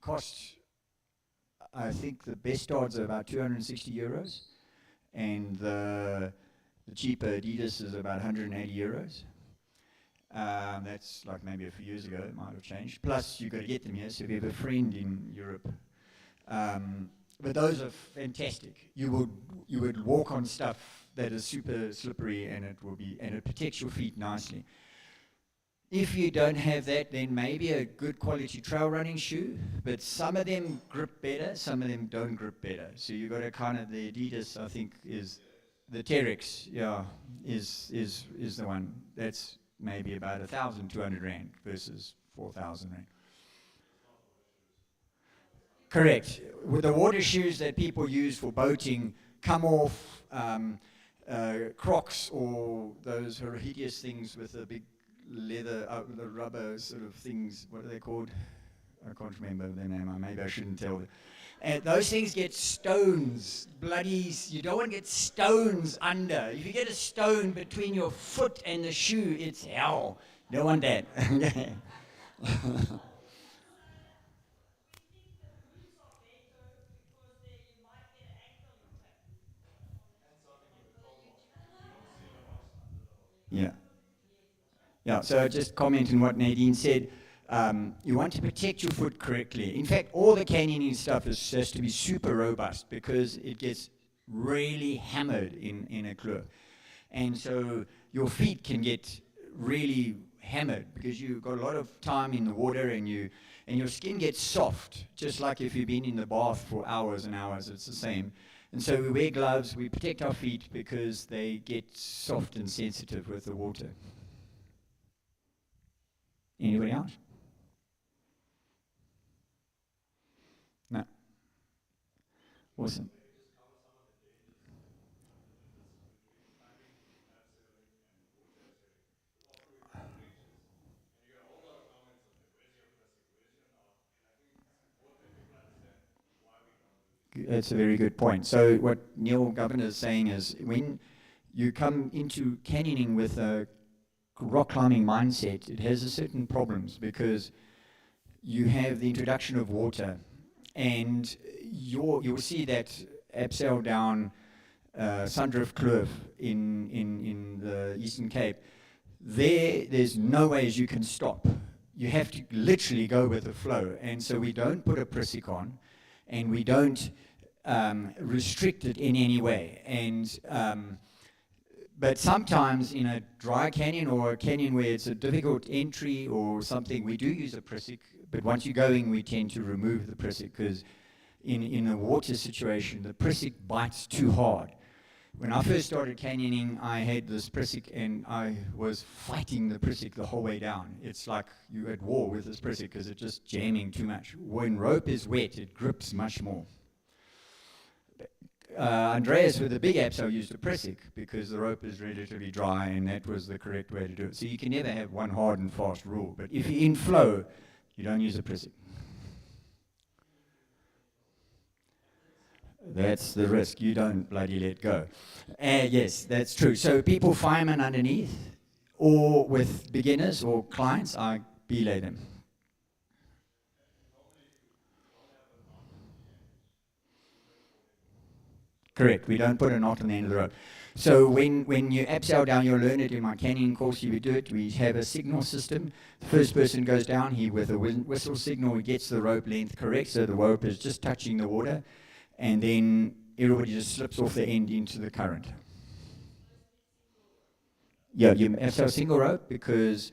cost, I think the best odds are about 260 euros, and the cheaper Adidas is about 180 euros. That's like maybe a few years ago, it might have changed. Plus, you've got to get them here, so if you have a friend in Europe. But those are fantastic. You would walk on stuff that is super slippery, and it protects your feet nicely. If you don't have that, then maybe a good quality trail running shoe, but some of them grip better, some of them don't grip better. So you've got to kind of, the Adidas, I think, is the Terex, yeah, is the one. That's maybe about 1,200 Rand versus 4,000 Rand. Correct. With the water shoes that people use for boating come off, Crocs or those hideous things with the big leather, the rubber sort of things, what are they called? I can't remember their name, maybe I shouldn't tell them. And those things get stones, bloodies. You don't want to get stones under. If you get a stone between your foot and the shoe, it's hell. Don't want that. Yeah. Yeah, so just commenting what Nadine said, you want to protect your foot correctly. In fact, all the canyoning stuff has to be super robust because it gets really hammered in a kloof. And so your feet can get really hammered because you've got a lot of time in the water and your skin gets soft, just like if you've been in the bath for hours and hours, it's the same. And so we wear gloves, we protect our feet because they get soft and sensitive with the water. Anybody else? No. Awesome. That's a very good point. So what Neil Governor is saying is, when you come into canyoning with a rock climbing mindset, it has a certain problems, because you have the introduction of water, and you'll see that abseil down Sundrift Kloof in the Eastern Cape. There's no ways you can stop. You have to literally go with the flow, and so we don't put a prissik on, and we don't restrict it in any way. And but sometimes in a dry canyon, or a canyon where it's a difficult entry or something, we do use a prissik. But once you're going, we tend to remove the prissik, because in a water situation, the prissik bites too hard. When I first started canyoning, I had this prissik, and I was fighting the prissik the whole way down. It's like you're at war with this prissik, because it's just jamming too much. When rope is wet, it grips much more. Andreas with the big abseil used a prissik, because the rope is relatively dry, and that was the correct way to do it. So you can never have one hard and fast rule, but if you're in flow, you don't use a prissik. That's the risk. You don't bloody let go. Yes, that's true. So people firemen underneath, or with beginners or clients, I belay them. Correct. We don't put a knot on the end of the rope. So when you abseil down, you'll learn it in my canyoning course. You do it. We have a signal system. The first person goes down. He, with a whistle signal, he gets the rope length correct, so the rope is just touching the water. And then everybody just slips off the end into the current. Yeah, you abseil single rope, because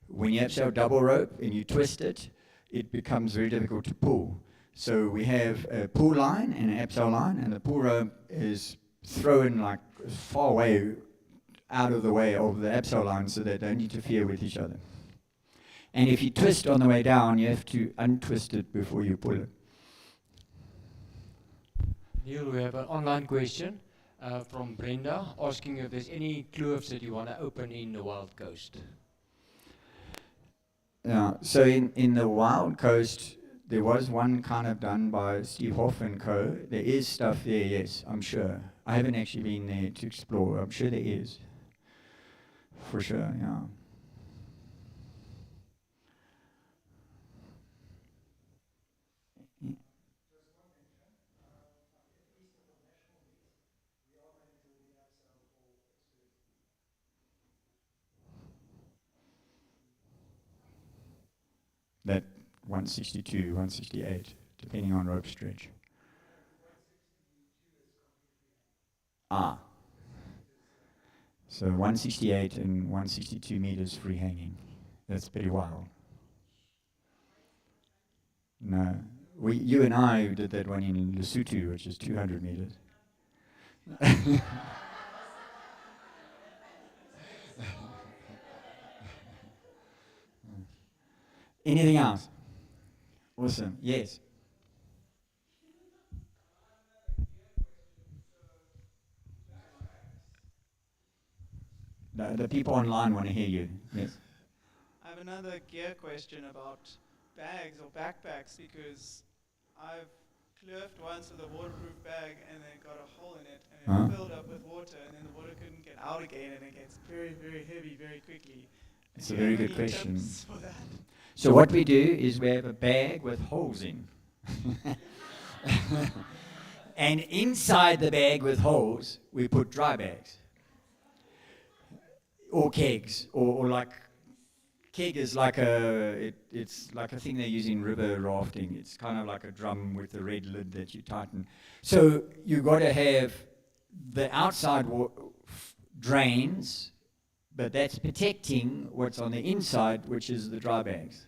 when you abseil double rope and you twist it, it becomes very difficult to pull. So we have a pull line and an abseil line, and the pull rope is thrown like far away, out of the way of the abseil line, so they don't interfere with each other. And if you twist on the way down, you have to untwist it before you pull it. Neil, we have an online question from Brenda, asking if there's any kloofs that you want to open in the Wild Coast. So in the Wild Coast, there was one kind of done by Steve Hoff and co. There is stuff there, yes, I'm sure. I haven't actually been there to explore. I'm sure there is. For sure, yeah. That 162, 168, depending on rope stretch. So 168 and 162 meters free hanging. That's pretty wild. No, you and I did that one in Lesotho, which is 200 meters. Anything else? Awesome. Yes. The people online want to hear you. Yes. I have another gear question about bags or backpacks, because I've kloofed once with a waterproof bag and then got a hole in it, and it filled up with water, and then the water couldn't get out again, and it gets very, very heavy very quickly. It's a very good question. For that? So what we do is we have a bag with holes in. And inside the bag with holes, we put dry bags. Or kegs, or like, keg is like it's like a thing they use in river rafting. It's kind of like a drum with a red lid that you tighten. So you got to have the outside drains, but that's protecting what's on the inside, which is the dry bags.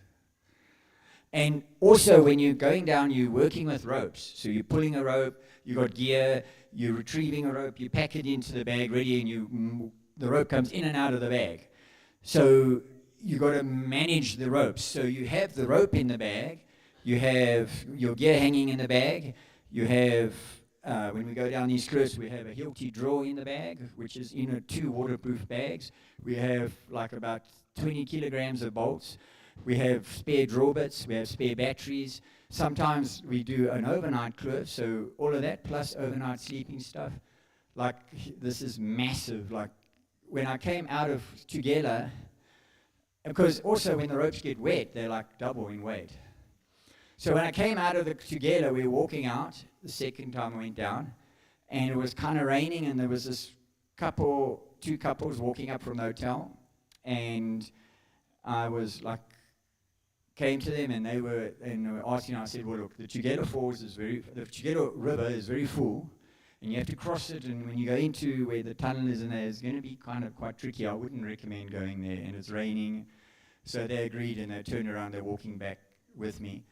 And also when you're going down, you're working with ropes. So you're pulling a rope, you got gear, you're retrieving a rope, you pack it into the bag ready, and the rope comes in and out of the bag. So you got to manage the ropes. So you have the rope in the bag, you have your gear hanging in the bag, you have, when we go down these cliffs, we have a Hilti drawer in the bag, which is in 2 waterproof bags. We have like about 20 kilograms of bolts. We have spare draw bits, we have spare batteries. Sometimes we do an overnight kloof, so all of that plus overnight sleeping stuff. Like, this is massive. Like, when I came out of Tugela, because also when the ropes get wet, they're like double in weight. So when I came out of the Tugela, we were walking out the second time we went down, and it was kind of raining, and there was this two couples walking up from the hotel, and I was like, came to them, and they were asking. I said, well, look, the Tugela River is very full, and you have to cross it, and when you go into where the tunnel is, and it's going to be kind of quite tricky. I wouldn't recommend going there, and it's raining. So they agreed, and they turned around. They're walking back with me,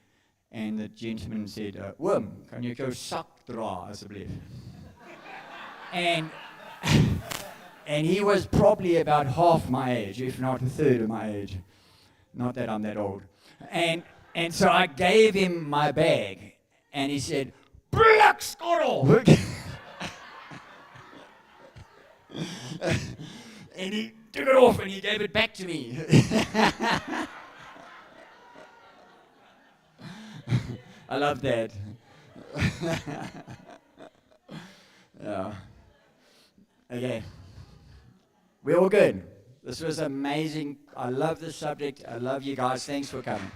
and the gentleman said, Wim, kan jy jou sak dra asseblief? And he was probably about half my age, if not a third of my age. Not that I'm that old. And so I gave him my bag, and he said, "Black Skottel!" And he took it off and he gave it back to me. I love that. Yeah. Okay. We're all good. This was amazing. I love this subject. I love you guys. Thanks for coming.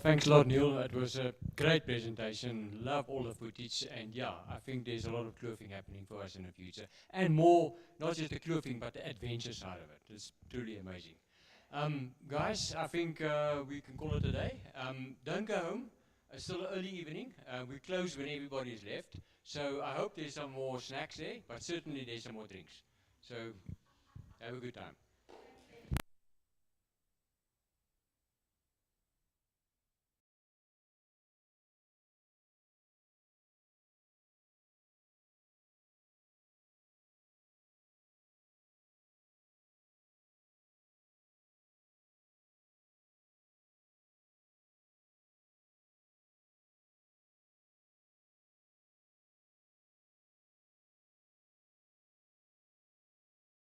Thanks a lot, Neil. It was a great presentation. Love all the footage, and yeah, I think there's a lot of kloofing happening for us in the future, and more, not just the kloofing, but the adventure side of it. It's truly amazing. Guys, I think we can call it a day. Don't go home. It's still early evening. We close when everybody's left, so I hope there's some more snacks there, but certainly there's some more drinks. So have a good time.